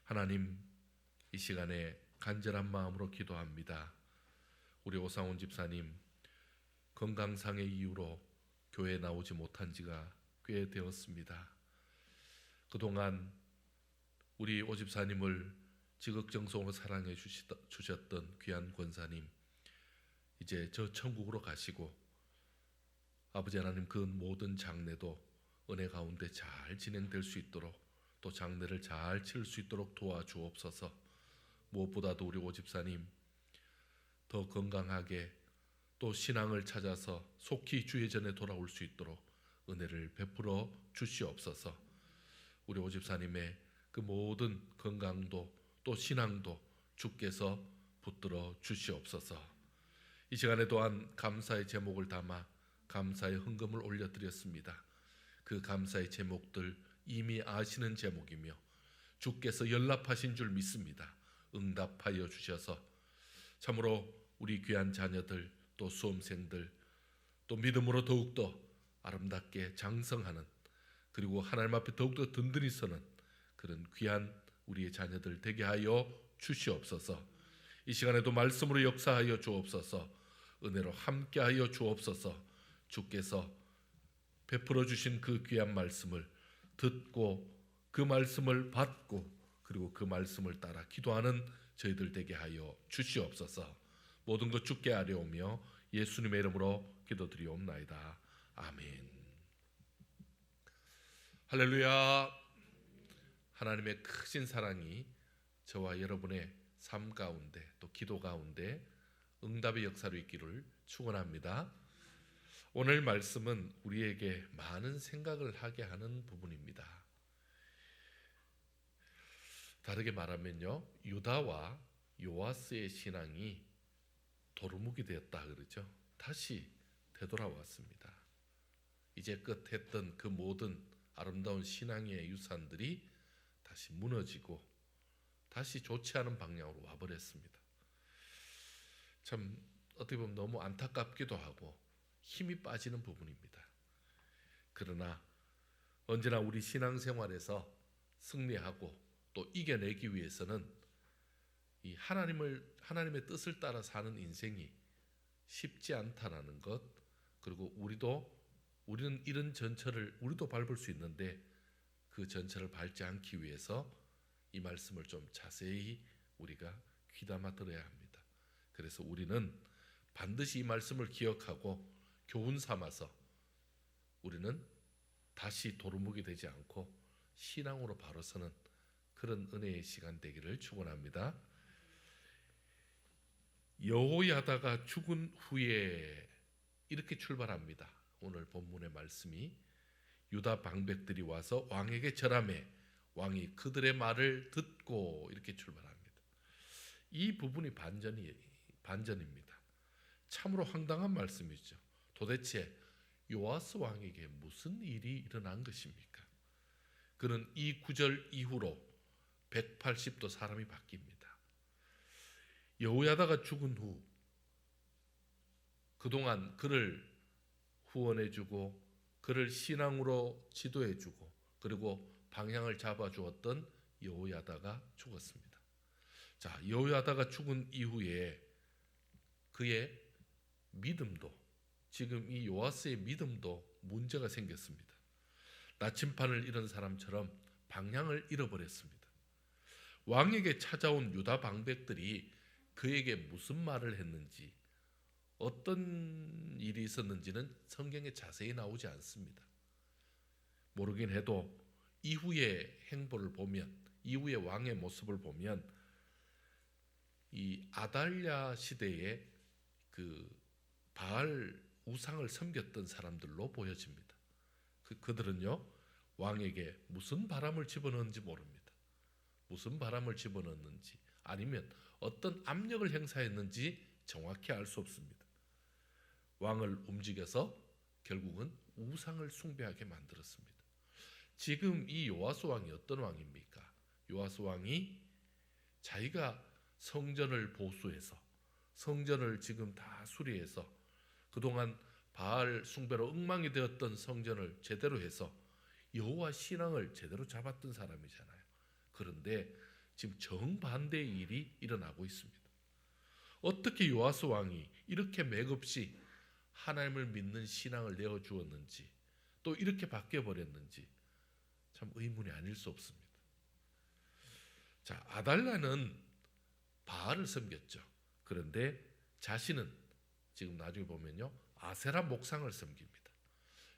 하나님, 이 시간에 간절한 마음으로 기도합니다. 우리 오상훈 집사님 건강상의 이유로 교회에 나오지 못한 지가 꽤 되었습니다. 그동안 우리 오 집사님을 지극정성으로 사랑해 주셨던 귀한 권사님, 이제 저 천국으로 가시고 아버지 하나님, 그 모든 장례도 은혜 가운데 잘 진행될 수 있도록, 또 장례를 잘 치를 수 있도록 도와주옵소서. 무엇보다도 우리 오 집사님 더 건강하게 또 신앙을 찾아서 속히 주의 전에 돌아올 수 있도록 은혜를 베풀어 주시옵소서. 우리 오 집사님의 그 모든 건강도 또 신앙도 주께서 붙들어 주시옵소서. 이 시간에 또한 감사의 제목을 담아 감사의 헌금을 올려드렸습니다. 그 감사의 제목들 이미 아시는 제목이며 주께서 연락하신 줄 믿습니다. 응답하여 주셔서 참으로 우리 귀한 자녀들, 또 수험생들, 또 믿음으로 더욱더 아름답게 장성하는, 그리고 하나님 앞에 더욱더 든든히 서는 그런 귀한 우리의 자녀들 되게 하여 주시옵소서. 이 시간에도 말씀으로 역사하여 주옵소서. 은혜로 함께하여 주옵소서. 주께서 베풀어 주신 그 귀한 말씀을 듣고 그 말씀을 받고 그리고 그 말씀을 따라 기도하는 저희들 되게 하여 주시옵소서. 모든 것 주께 아뢰오며 예수님의 이름으로 기도드리옵나이다. 아멘. 할렐루야. 하나님의 크신 사랑이 저와 여러분의 삶 가운데 또 기도 가운데 응답의 역사로 있기를 축원합니다. 오늘 말씀은 우리에게 많은 생각을 하게 하는 부분입니다. 다르게 말하면요, 유다와 요아스의 신앙이 도루묵이 되었다 그러죠. 다시 되돌아왔습니다. 이제 끝했던 그 모든 아름다운 신앙의 유산들이 다시 무너지고 다시 좋지 않은 방향으로 와버렸습니다. 참 어떻게 보면 너무 안타깝기도 하고 힘이 빠지는 부분입니다. 그러나 언제나 우리 신앙생활에서 승리하고 또 이겨내기 위해서는 이 하나님의 뜻을 따라 사는 인생이 쉽지 않다라는 것, 그리고 우리는 이런 전철을 우리도 밟을 수 있는데 그 전철을 밟지 않기 위해서 이 말씀을 좀 자세히 우리가 귀담아 들어야 합니다. 그래서 우리는 반드시 이 말씀을 기억하고 교훈 삼아서 우리는 다시 도루묵이 되지 않고 신앙으로 바로 서는 그런 은혜의 시간 되기를 축원합니다. 여호야다가 죽은 후에 이렇게 출발합니다. 오늘 본문의 말씀이 유다 방백들이 와서 왕에게 절하매 왕이 그들의 말을 듣고 이렇게 출발합니다. 이 부분이 반전입니다. 참으로 황당한 말씀이죠. 도대체 요아스 왕에게 무슨 일이 일어난 것입니까? 그는 이 구절 이후로 180도 사람이 바뀝니다. 여호야다가 죽은 후 그동안 그를 후원해주고 그를 신앙으로 지도해주고 그리고 방향을 잡아주었던 여호야다가 죽었습니다. 자, 여호야다가 죽은 이후에 그의 믿음도, 지금 이 요아스의 믿음도 문제가 생겼습니다. 나침판을 잃은 사람처럼 방향을 잃어버렸습니다. 왕에게 찾아온 유다 방백들이 그에게 무슨 말을 했는지, 어떤 일이 있었는지는 성경에 자세히 나오지 않습니다. 모르긴 해도 이후의 행보를 보면, 이후의 왕의 모습을 보면 이 아달랴 시대에 그 바알 우상을 섬겼던 사람들로 보여집니다. 그들은요, 왕에게 무슨 바람을 집어넣는지 모릅니다. 무슨 바람을 집어넣는지 아니면 어떤 압력을 행사했는지 정확히 알 수 없습니다. 왕을 움직여서 결국은 우상을 숭배하게 만들었습니다. 지금 이 요아스 왕이 어떤 왕입니까? 요아스 왕이 자기가 성전을 보수해서, 성전을 지금 다 수리해서 그동안 바알 숭배로 엉망이 되었던 성전을 제대로 해서 여호와 신앙을 제대로 잡았던 사람이잖아요. 그런데 지금 정반대의 일이 일어나고 있습니다. 어떻게 요아스 왕이 이렇게 맥없이 하나님을 믿는 신앙을 내어주었는지, 또 이렇게 바뀌어버렸는지 참 의문이 아닐 수 없습니다. 자, 아달랴는 바알을 섬겼죠. 그런데 자신은 지금 나중에 보면요, 아세라 목상을 섬깁니다.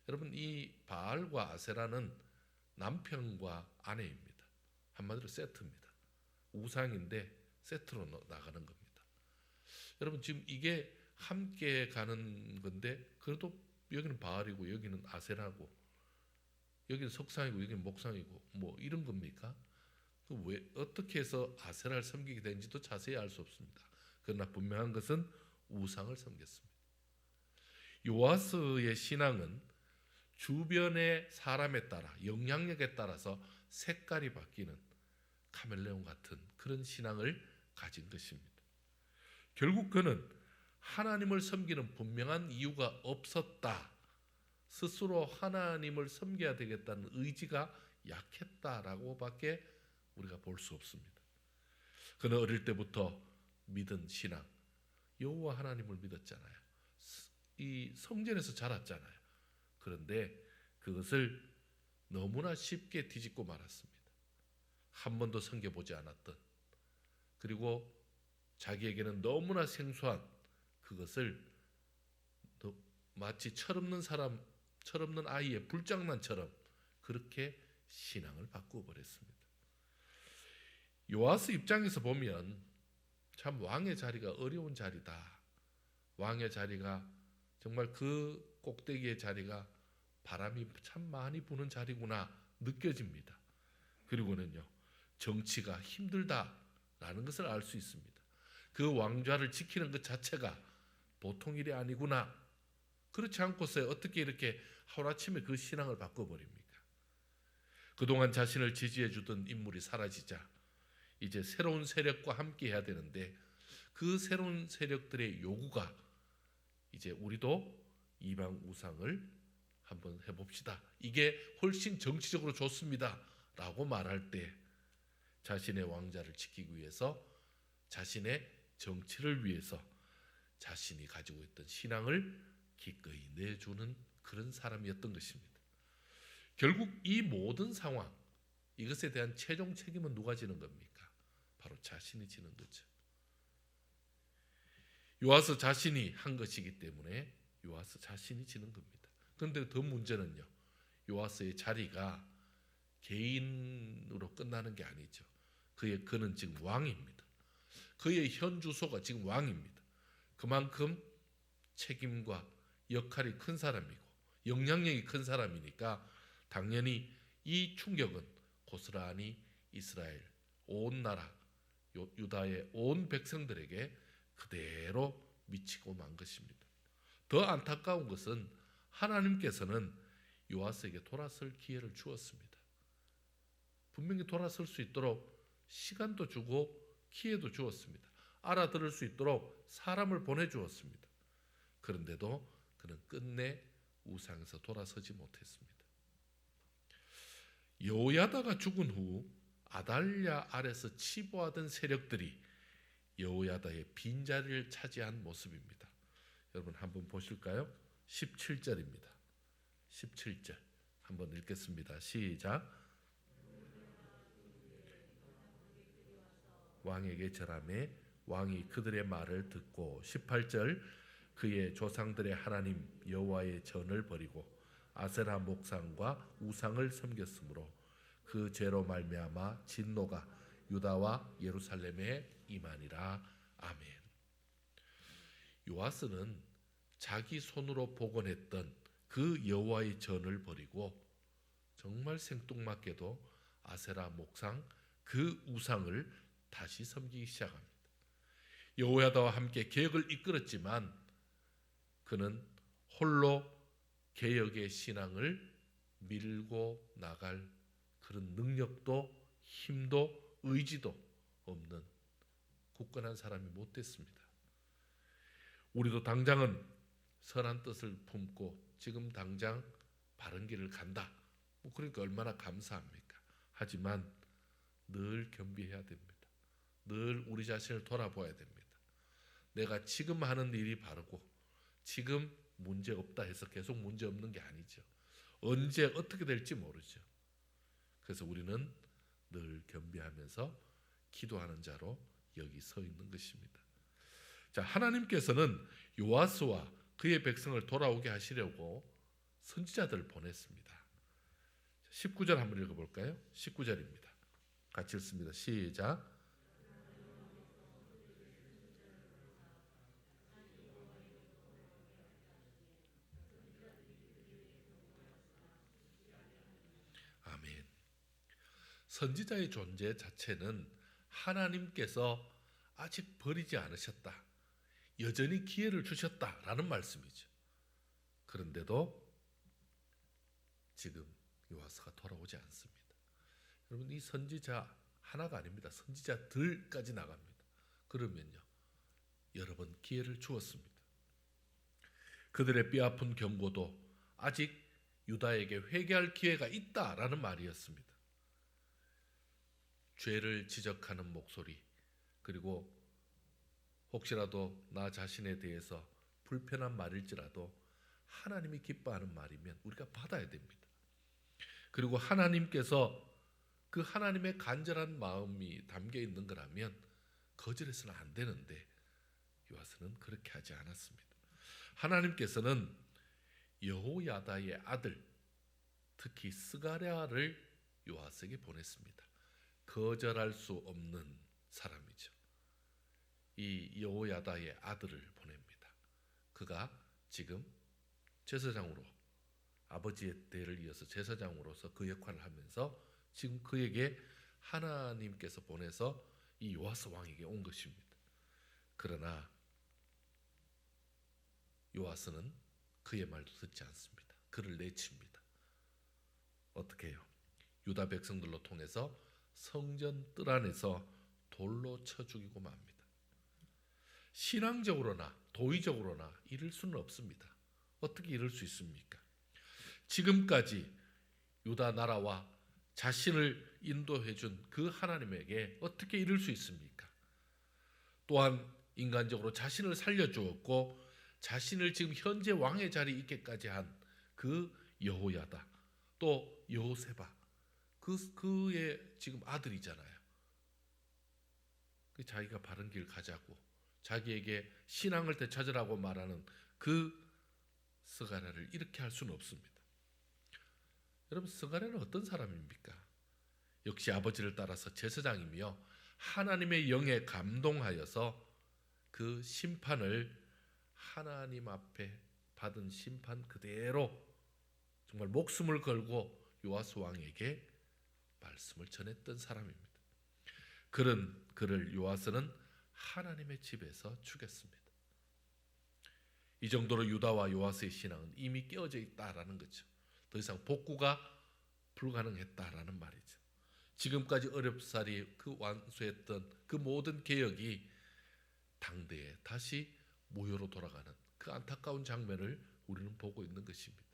여러분, 이 바알과 아세라는 남편과 아내입니다. 한마디로 세트입니다. 우상인데 세트로 나가는 겁니다. 여러분, 지금 이게 함께 가는 건데, 그래도 여기는 바알이고 여기는 아세라고, 여기는 석상이고 여기는 목상이고 뭐 이런 겁니까? 왜 어떻게 해서 아세라를 섬기게 되는지도 자세히 알 수 없습니다. 그러나 분명한 것은 우상을 섬겼습니다. 요아스의 신앙은 주변의 사람에 따라, 영향력에 따라서 색깔이 바뀌는 카멜레온 같은 그런 신앙을 가진 것입니다. 결국 그는 하나님을 섬기는 분명한 이유가 없었다. 스스로 하나님을 섬겨야 되겠다는 의지가 약했다라고밖에 우리가 볼 수 없습니다. 그는 어릴 때부터 믿은 신앙, 여호와 하나님을 믿었잖아요. 이 성전에서 자랐잖아요. 그런데 그것을 너무나 쉽게 뒤집고 말았습니다. 한 번도 섬겨보지 않았던, 그리고 자기에게는 너무나 생소한 그것을 마치 철없는 사람, 철없는 아이의 불장난처럼 그렇게 신앙을 바꾸어 버렸습니다. 요아스 입장에서 보면 참 왕의 자리가 어려운 자리다. 왕의 자리가 정말 그 꼭대기의 자리가 바람이 참 많이 부는 자리구나 느껴집니다. 그리고는요, 정치가 힘들다라는 것을 알 수 있습니다. 그 왕좌를 지키는 것 자체가 보통 일이 아니구나. 그렇지 않고서 어떻게 이렇게 하루아침에 그 신앙을 바꿔버립니까? 그동안 자신을 지지해 주던 인물이 사라지자 이제 새로운 세력과 함께 해야 되는데, 그 새로운 세력들의 요구가 이제 우리도 이방 우상을 한번 해봅시다, 이게 훨씬 정치적으로 좋습니다 라고 말할 때, 자신의 왕자를 지키기 위해서, 자신의 정치를 위해서 자신이 가지고 있던 신앙을 기꺼이 내주는 그런 사람이었던 것입니다. 결국 이 모든 상황, 이것에 대한 최종 책임은 누가 지는 겁니까? 바로 자신이 지는 거죠. 요아스 자신이 한 것이기 때문에 요아스 자신이 지는 겁니다. 그런데 더 문제는요, 요아스의 자리가 개인으로 끝나는 게 아니죠. 그는 지금 왕입니다. 그의 현 주소가 지금 왕입니다. 그만큼 책임과 역할이 큰 사람이고 영향력이 큰 사람이니까 당연히 이 충격은 고스란히 이스라엘 온 나라, 유다의 온 백성들에게 그대로 미치고 만 것입니다. 더 안타까운 것은 하나님께서는 요아스에게 돌아설 기회를 주었습니다. 분명히 돌아설 수 있도록 시간도 주고 기회도 주었습니다. 알아들을 수 있도록 사람을 보내주었습니다. 그런데도 그는 끝내 우상에서 돌아서지 못했습니다. 여호야다가 죽은 후 아달랴 아래서 치부하던 세력들이 여호야다의 빈자리를 차지한 모습입니다. 여러분 한번 보실까요? 17절입니다. 17절 한번 읽겠습니다. 시작. 왕에게 절하매 왕이 그들의 말을 듣고, 18절, 그의 조상들의 하나님 여호와의 전을 버리고 아세라 목상과 우상을 섬겼으므로 그 죄로 말미암아 진노가 유다와 예루살렘에 임하니라. 아멘. 요아스는 자기 손으로 복원했던 그 여호와의 전을 버리고 정말 생뚱맞게도 아세라 목상, 그 우상을 다시 섬기기 시작합니다. 여호야다와 함께 개혁을 이끌었지만 그는 홀로 개혁의 신앙을 밀고 나갈 그런 능력도 힘도 의지도 없는 굳건한 사람이 못 됐습니다. 우리도 당장은 선한 뜻을 품고 지금 당장 바른 길을 간다. 그러니까 얼마나 감사합니까? 하지만 늘 겸비해야 됩니다. 늘 우리 자신을 돌아봐야 됩니다. 내가 지금 하는 일이 바르고 지금 문제 없다 해서 계속 문제 없는 게 아니죠. 언제 어떻게 될지 모르죠. 그래서 우리는 늘 겸비하면서 기도하는 자로 여기 서 있는 것입니다. 자, 하나님께서는 요아스와 그의 백성을 돌아오게 하시려고 선지자들을 보냈습니다. 19절 한번 읽어볼까요? 19절입니다. 같이 읽습니다. 시작. 아멘. 선지자의 존재 자체는 하나님께서 아직 버리지 않으셨다, 여전히 기회를 주셨다라는 말씀이죠. 그런데도 지금 요아스가 돌아오지 않습니다. 여러분, 이 선지자 하나가 아닙니다. 선지자들까지 나갑니다. 그러면요, 여러 번 기회를 주었습니다. 그들의 뼈아픈 경고도 아직 유다에게 회개할 기회가 있다라는 말이었습니다. 죄를 지적하는 목소리, 그리고 혹시라도 나 자신에 대해서 불편한 말일지라도 하나님이 기뻐하는 말이면 우리가 받아야 됩니다. 그리고 하나님께서 그 하나님의 간절한 마음이 담겨 있는 거라면 거절해서는 안 되는데 요아스는 그렇게 하지 않았습니다. 하나님께서는 여호야다의 아들, 특히 스가랴를 요아스에게 보냈습니다. 거절할 수 없는 사람이죠. 이 여호야다의 아들을 보냅니다. 그가 지금 제사장으로, 아버지의 때를 이어서 제사장으로서 그 역할을 하면서 지금 그에게 하나님께서 보내서 이 요아스 왕에게 온 것입니다. 그러나 요아스는 그의 말도 듣지 않습니다. 그를 내칩니다. 어떻게 해요? 유다 백성들로 통해서 성전 뜰 안에서 돌로 쳐 죽이고 맙니다. 신앙적으로나 도의적으로나 이럴 수는 없습니다. 어떻게 이럴 수 있습니까? 지금까지 유다 나라와 자신을 인도해 준 그 하나님에게 어떻게 이럴 수 있습니까? 또한 인간적으로 자신을 살려주었고 자신을 지금 현재 왕의 자리에 있게까지 한 그 여호야다, 또 여호세바, 그의 지금 아들이잖아요. 자기가 바른 길 가자고 자기에게 신앙을 되찾으라고 말하는 그 스가랴를 이렇게 할 수는 없습니다. 여러분, 스가랴는 어떤 사람입니까? 역시 아버지를 따라서 제사장이며 하나님의 영에 감동하여서 그 심판을 하나님 앞에 받은 심판 그대로 정말 목숨을 걸고 요아스 왕에게 말씀을 전했던 사람입니다. 그런 그를 요아스는 하나님의 집에서 죽였습니다. 이 정도로 유다와 요아스의 신앙은 이미 깨어져 있다라는 거죠. 더 이상 복구가 불가능했다라는 말이죠. 지금까지 어렵사리 그 완수했던 그 모든 개혁이 당대에 다시 무효로 돌아가는 그 안타까운 장면을 우리는 보고 있는 것입니다.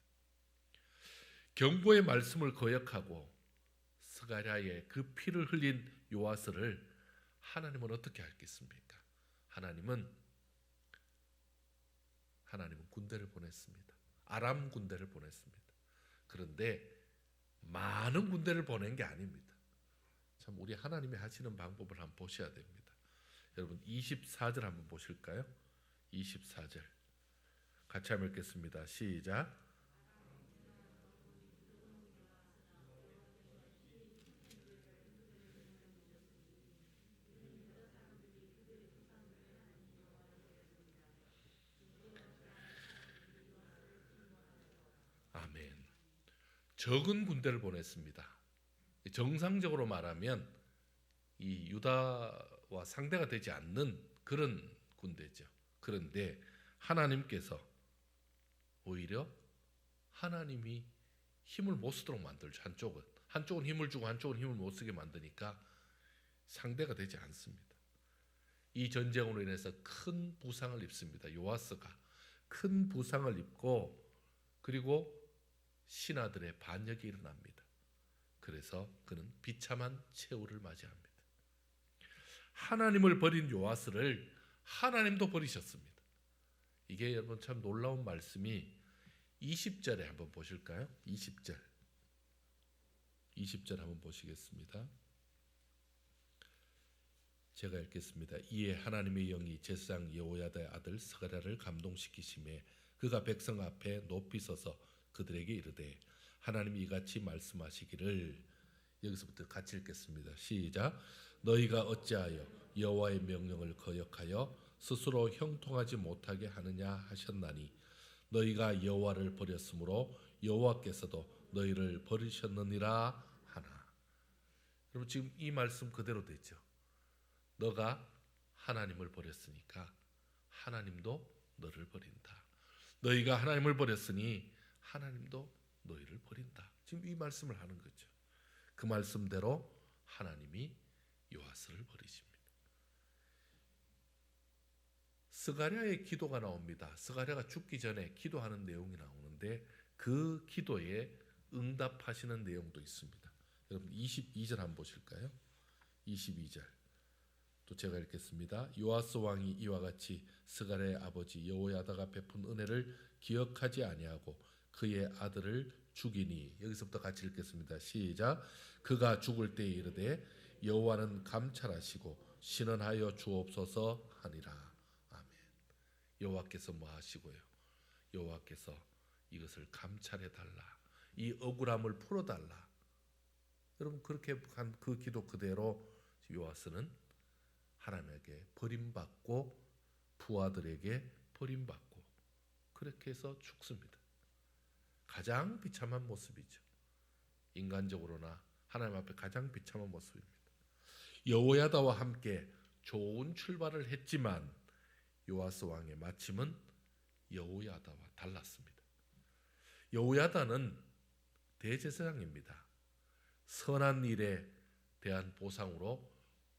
경고의 말씀을 거역하고 스가랴의 그 피를 흘린 요아스를 하나님은 어떻게 하겠습니까? 하나님은 군대를 보냈습니다. 아람 군대를 보냈습니다. 그런데 많은 군대를 보낸 게 아닙니다. 참 우리 하나님이 하시는 방법을 한번 보셔야 됩니다. 여러분 24절 한번 보실까요? 24절 같이 한번 읽겠습니다. 시작. 아멘. 적은 군대를 보냈습니다. 정상적으로 말하면 이 유다와 상대가 되지 않는 그런 군대죠. 그런데 하나님께서 오히려 하나님이 힘을 못 쓰도록 만들죠. 한쪽은 힘을 주고 한쪽은 힘을 못 쓰게 만드니까 상대가 되지 않습니다. 이 전쟁으로 인해서 큰 부상을 입습니다. 요아스가 큰 부상을 입고 그리고 신하들의 반역이 일어납니다. 그래서 그는 비참한 최후를 맞이합니다. 하나님을 버린 요아스를 하나님도 버리셨습니다. 이게 여러분 참 놀라운 말씀이 20절에 한번 보실까요? 20절 한번 보시겠습니다. 제가 읽겠습니다. 이에 하나님의 영이 제사장 여호야다의 아들 스가랴를 감동시키심에 그가 백성 앞에 높이 서서 그들에게 이르되 하나님이 이같이 말씀하시기를, 여기서부터 같이 읽겠습니다. 시작. 너희가 어찌하여 여호와의 명령을 거역하여 스스로 형통하지 못하게 하느냐 하셨나니 너희가 여호와를 버렸으므로 여호와께서도 너희를 버리셨느니라 하나. 여러분 지금 이 말씀 그대로 되죠. 너가 하나님을 버렸으니까 하나님도 너를 버린다. 너희가 하나님을 버렸으니 하나님도 너희를 버린다. 지금 이 말씀을 하는 거죠. 그 말씀대로 하나님이 요아스를 버리십니다. 스가랴의 기도가 나옵니다. 스가랴가 죽기 전에 기도하는 내용이 나오는데 그 기도에 응답하시는 내용도 있습니다. 여러분 22절 한번 보실까요? 22절 또 제가 읽겠습니다. 요아스 왕이 이와 같이 스가랴의 아버지 여호야다가 베푼 은혜를 기억하지 아니하고 그의 아들을 죽이니, 여기서부터 같이 읽겠습니다. 시작. 그가 죽을 때에 이르되 여호와는 감찰하시고 신원하여 주옵소서 하니라. 아멘. 여호와께서 뭐 하시고요? 여호와께서 이것을 감찰해 달라. 이 억울함을 풀어 달라. 여러분 그렇게 한 그 기도 그대로 요아스는 하나님에게 버림받고 부하들에게 버림받고 그렇게 해서 죽습니다. 가장 비참한 모습이죠. 인간적으로나 하나님 앞에 가장 비참한 모습입니다. 여호야다와 함께 좋은 출발을 했지만 요아스 왕의 마침은 여호야다와 달랐습니다. 여호야다는 대제사장입니다. 선한 일에 대한 보상으로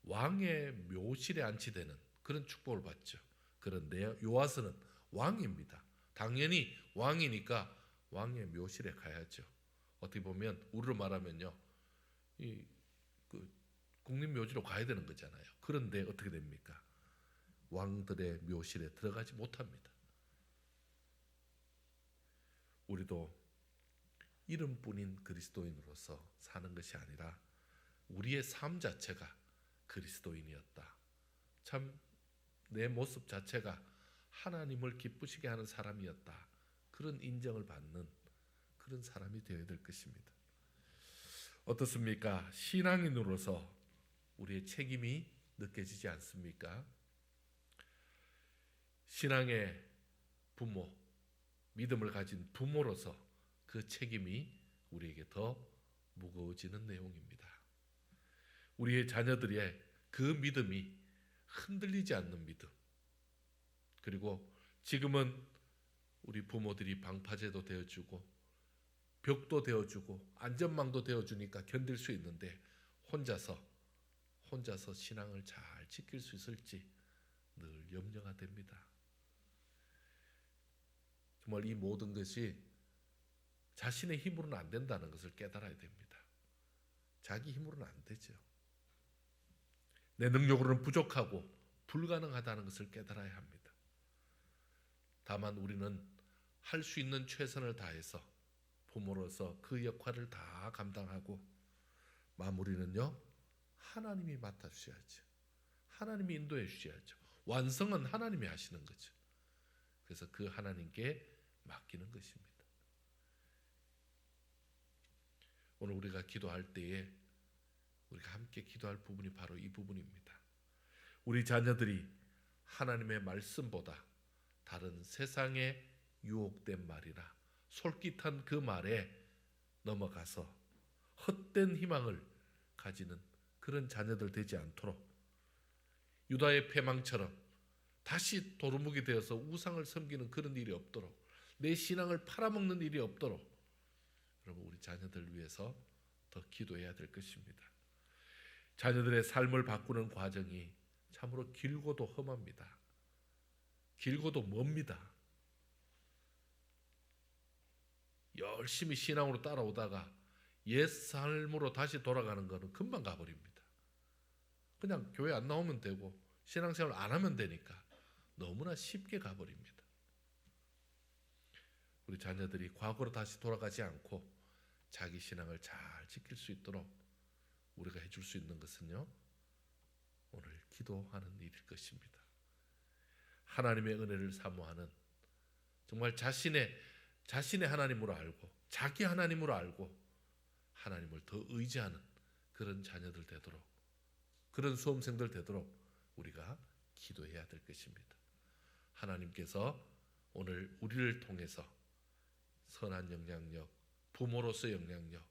왕의 묘실에 안치되는 그런 축복을 받죠. 그런데 요아스는 왕입니다. 당연히 왕이니까 왕의 묘실에 가야죠. 어떻게 보면 우리로 말하면요, 그 국립묘지로 가야 되는 거잖아요. 그런데 어떻게 됩니까? 왕들의 묘실에 들어가지 못합니다. 우리도 이름뿐인 그리스도인으로서 사는 것이 아니라 우리의 삶 자체가 그리스도인이었다. 참 내 모습 자체가 하나님을 기쁘시게 하는 사람이었다. 그런 인정을 받는 그런 사람이 되어야 될 것입니다. 어떻습니까? 신앙인으로서 우리의 책임이 느껴지지 않습니까? 신앙의 부모, 믿음을 가진 부모로서 그 책임이 우리에게 더 무거워지는 내용입니다. 우리의 자녀들의 그 믿음이 흔들리지 않는 믿음, 그리고 지금은 우리 부모들이 방파제도 되어주고 벽도 되어주고 안전망도 되어주니까 견딜 수 있는데 혼자서 신앙을 잘 지킬 수 있을지 늘 염려가 됩니다. 정말 이 모든 것이 자신의 힘으로는 안 된다는 것을 깨달아야 됩니다. 자기 힘으로는 안 되죠. 내 능력으로는 부족하고 불가능하다는 것을 깨달아야 합니다. 다만 우리는 할 수 있는 최선을 다해서 부모로서 그 역할을 다 감당하고 마무리는요, 하나님이 맡아주셔야죠. 하나님이 인도해 주셔야죠. 완성은 하나님이 하시는 거죠. 그래서 그 하나님께 맡기는 것입니다. 오늘 우리가 기도할 때에 우리가 함께 기도할 부분이 바로 이 부분입니다. 우리 자녀들이 하나님의 말씀보다 다른 세상에 유혹된 말이나 솔깃한 그 말에 넘어가서 헛된 희망을 가지는 그런 자녀들 되지 않도록, 유다의 패망처럼 다시 도루묵이 되어서 우상을 섬기는 그런 일이 없도록, 내 신앙을 팔아먹는 일이 없도록 여러분 우리 자녀들 위해서 더 기도해야 될 것입니다. 자녀들의 삶을 바꾸는 과정이 참으로 길고도 험합니다. 길고도 멉니다. 열심히 신앙으로 따라오다가 옛 삶으로 다시 돌아가는 것은 금방 가버립니다. 그냥 교회 안 나오면 되고 신앙생활 안 하면 되니까 너무나 쉽게 가버립니다. 우리 자녀들이 과거로 다시 돌아가지 않고 자기 신앙을 잘 지킬 수 있도록 우리가 해줄 수 있는 것은요, 오늘 기도하는 일일 것입니다. 하나님의 은혜를 사모하는, 정말 자신의 하나님으로 알고 자기 하나님으로 알고 하나님을 더 의지하는 그런 자녀들 되도록, 그런 수험생들 되도록 우리가 기도해야 될 것입니다. 하나님께서 오늘 우리를 통해서 선한 영향력, 부모로서의 영향력,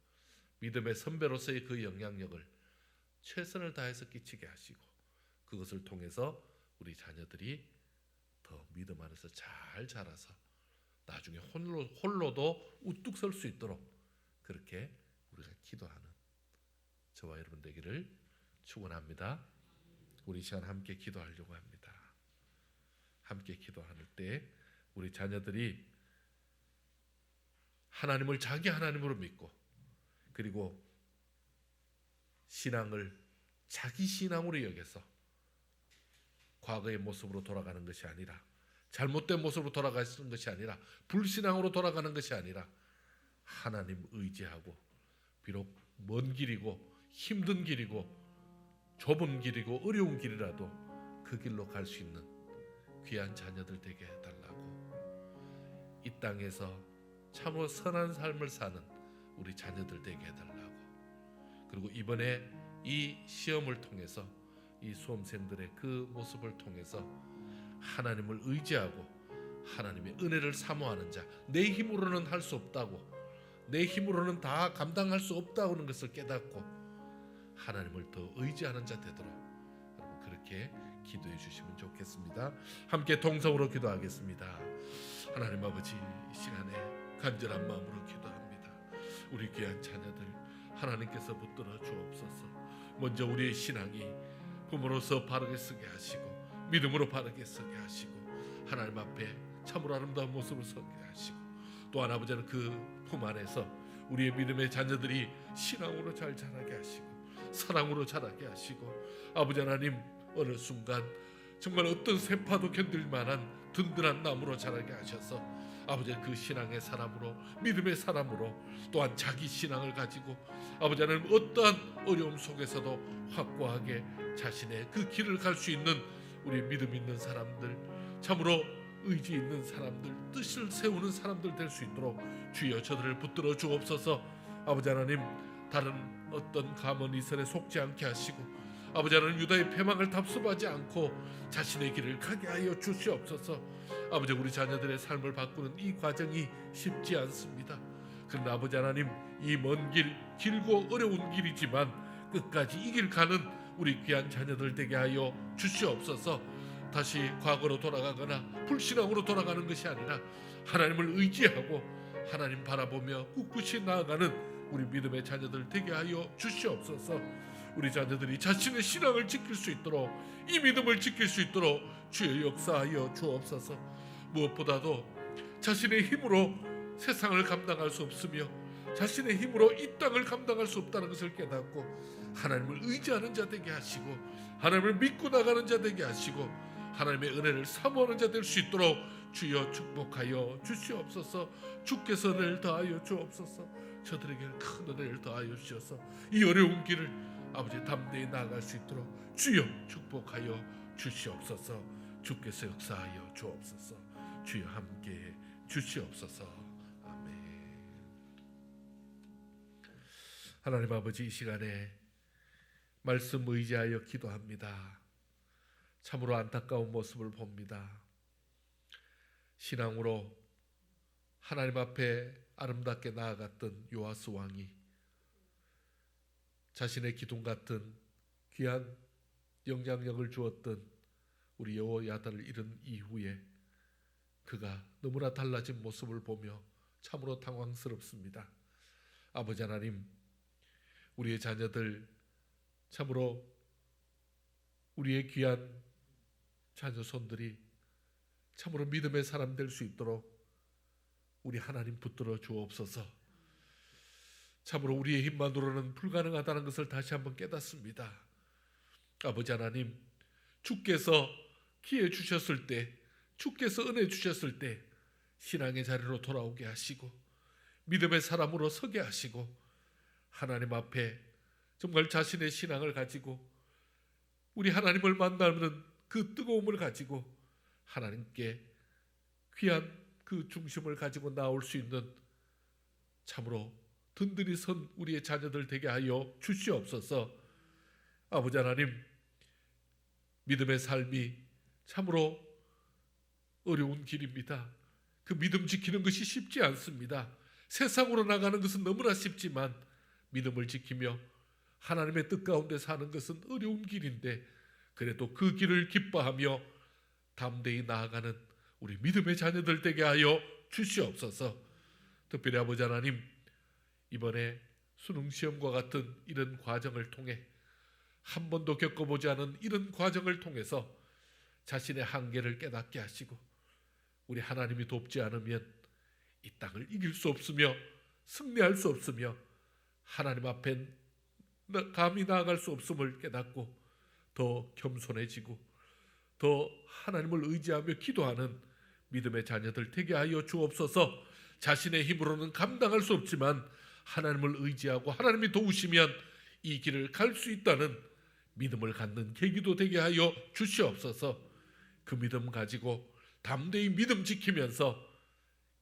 믿음의 선배로서의 그 영향력을 최선을 다해서 끼치게 하시고, 그것을 통해서 우리 자녀들이 더 믿음 안에서 잘 자라서 나중에 홀로도 우뚝 설 수 있도록 그렇게 우리가 기도하는 저와 여러분 되기를 축원합니다. 우리 시간 함께 기도하려고 합니다. 함께 기도할 때 우리 자녀들이 하나님을 자기 하나님으로 믿고, 그리고 신앙을 자기 신앙으로 여겨서 과거의 모습으로 돌아가는 것이 아니라, 잘못된 모습으로 돌아가는 것이 아니라, 불신앙으로 돌아가는 것이 아니라 하나님 의지하고, 비록 먼 길이고 힘든 길이고 좁은 길이고 어려운 길이라도 그 길로 갈 수 있는 귀한 자녀들 되게 해달라고, 이 땅에서 참으로 선한 삶을 사는 우리 자녀들 되게 해달라고, 그리고 이번에 이 시험을 통해서 이 수험생들의 그 모습을 통해서 하나님을 의지하고 하나님의 은혜를 사모하는 자, 내 힘으로는 할 수 없다고, 내 힘으로는 다 감당할 수 없다는 것을 깨닫고 하나님을 더 의지하는 자 되도록 여러분 그렇게 기도해 주시면 좋겠습니다. 함께 동성으로 기도하겠습니다. 하나님 아버지, 이 시간에 간절한 마음으로 기도합니다. 우리 귀한 자녀들 하나님께서 붙들어 주옵소서. 먼저 우리의 신앙이 부모로서 바르게 서게 하시고, 믿음으로 바르게 서게 하시고, 하나님 앞에 참으로 아름다운 모습을 서게 하시고, 또한 아버지는 그 품 안에서 우리의 믿음의 자녀들이 신앙으로 잘 자라게 하시고 사랑으로 자라게 하시고, 아버지 하나님 어느 순간 정말 어떤 쇠파도 견딜 만한 든든한 나무로 자라게 하셔서 아버지 그 신앙의 사람으로, 믿음의 사람으로, 또한 자기 신앙을 가지고 아버지 하나님 어떠한 어려움 속에서도 확고하게 자신의 그 길을 갈 수 있는 우리 믿음 있는 사람들, 참으로 의지 있는 사람들, 뜻을 세우는 사람들 될 수 있도록 주여 저들을 붙들어 주옵소서. 아버지 하나님 다른 어떤 가문 이설에 속지 않게 하시고, 아버지 하나님 유다의 패망을 답습하지 않고 자신의 길을 가게 하여 주시옵소서. 아버지 우리 자녀들의 삶을 바꾸는 이 과정이 쉽지 않습니다. 그러나 아버지 하나님 이 먼 길, 길고 어려운 길이지만 끝까지 이 길 가는 우리 귀한 자녀들 되게 하여 주시옵소서. 다시 과거로 돌아가거나 불신앙으로 돌아가는 것이 아니라 하나님을 의지하고 하나님 바라보며 꿋꿋이 나아가는 우리 믿음의 자녀들 되게 하여 주시옵소서. 우리 자녀들이 자신의 신앙을 지킬 수 있도록, 이 믿음을 지킬 수 있도록 주여 역사하여 주옵소서. 무엇보다도 자신의 힘으로 세상을 감당할 수 없으며 자신의 힘으로 이 땅을 감당할 수 없다는 것을 깨닫고 하나님을 의지하는 자 되게 하시고, 하나님을 믿고 나가는 자 되게 하시고, 하나님의 은혜를 사모하는 자 될 수 있도록 주여 축복하여 주시옵소서. 주께서 은혜를 더하여 주옵소서. 저들에게 큰 은혜를 더하여 주셔서 이 어려운 길을 아버지 담대히 나아갈 수 있도록 주여 축복하여 주시옵소서. 주께서 역사하여 주옵소서. 주여 함께 주시옵소서. 아멘. 하나님 아버지, 이 시간에 말씀 의지하여 기도합니다. 참으로 안타까운 모습을 봅니다. 신앙으로 하나님 앞에 아름답게 나아갔던 요아스 왕이 자신의 기둥 같은 귀한 영향력을 주었던 우리 여호야다를 잃은 이후에 그가 너무나 달라진 모습을 보며 참으로 당황스럽습니다. 아버지 하나님, 우리의 자녀들 참으로 우리의 귀한 자녀손들이 참으로 믿음의 사람 될 수 있도록 우리 하나님 붙들어 주옵소서. 참으로 우리의 힘만으로는 불가능하다는 것을 다시 한번 깨닫습니다. 아버지 하나님, 주께서 기회 주셨을 때, 주께서 은혜 주셨을 때 신앙의 자리로 돌아오게 하시고 믿음의 사람으로 서게 하시고 하나님 앞에 정말 자신의 신앙을 가지고 우리 하나님을 만나는 그 뜨거움을 가지고 하나님께 귀한 그 중심을 가지고 나올 수 있는 참으로 든든히 선 우리의 자녀들 되게 하여 주시옵소서. 아버지 하나님, 믿음의 삶이 참으로 어려운 길입니다. 그 믿음 지키는 것이 쉽지 않습니다. 세상으로 나가는 것은 너무나 쉽지만 믿음을 지키며 하나님의 뜻 가운데 사는 것은 어려운 길인데 그래도 그 길을 기뻐하며 담대히 나아가는 우리 믿음의 자녀들 되게 하여 주시옵소서. 특별히 아버지 하나님, 이번에 수능시험과 같은 이런 과정을 통해 한 번도 겪어보지 않은 이런 과정을 통해서 자신의 한계를 깨닫게 하시고 우리 하나님이 돕지 않으면 이 땅을 이길 수 없으며 승리할 수 없으며 하나님 앞에 감히 나아갈 수 없음을 깨닫고 더 겸손해지고 더 하나님을 의지하며 기도하는 믿음의 자녀들 되게 하여 주옵소서. 자신의 힘으로는 감당할 수 없지만 하나님을 의지하고 하나님이 도우시면 이 길을 갈 수 있다는 믿음을 갖는 계기도 되게 하여 주시옵소서. 그 믿음 가지고 담대히 믿음 지키면서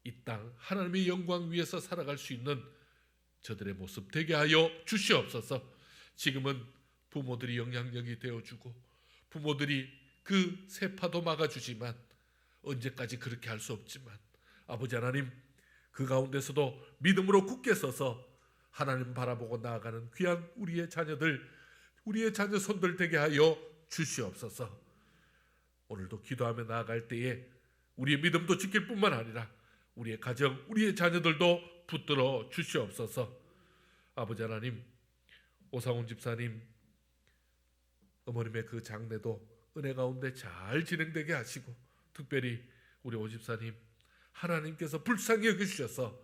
이 땅 하나님의 영광 위에서 살아갈 수 있는 저들의 모습 되게 하여 주시옵소서. 지금은 부모들이 영향력이 되어주고 부모들이 그 세파도 막아주지만 언제까지 그렇게 할 수 없지만 아버지 하나님, 그 가운데서도 믿음으로 굳게 서서 하나님 바라보고 나아가는 귀한 우리의 자녀들, 우리의 자녀손들 되게 하여 주시옵소서. 오늘도 기도하며 나아갈 때에 우리의 믿음도 지킬 뿐만 아니라 우리의 가정, 우리의 자녀들도 붙들어 주시옵소서. 아버지 하나님, 오상훈 집사님 어머님의 그 장례도 은혜 가운데 잘 진행되게 하시고 특별히 우리 오 집사님 하나님께서 불쌍히 여기주셔서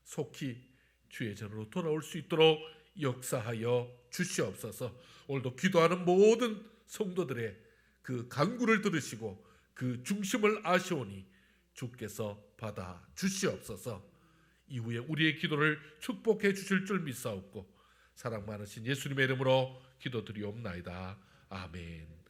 속히 주의 전으로 돌아올 수 있도록 역사하여 주시옵소서. 오늘도 기도하는 모든 성도들의 그 간구를 들으시고 그 중심을 아시오니 주께서 받아 주시옵소서. 이후에 우리의 기도를 축복해 주실 줄 믿사옵고 사랑 많으신 예수님의 이름으로 기도드리옵나이다. 아멘.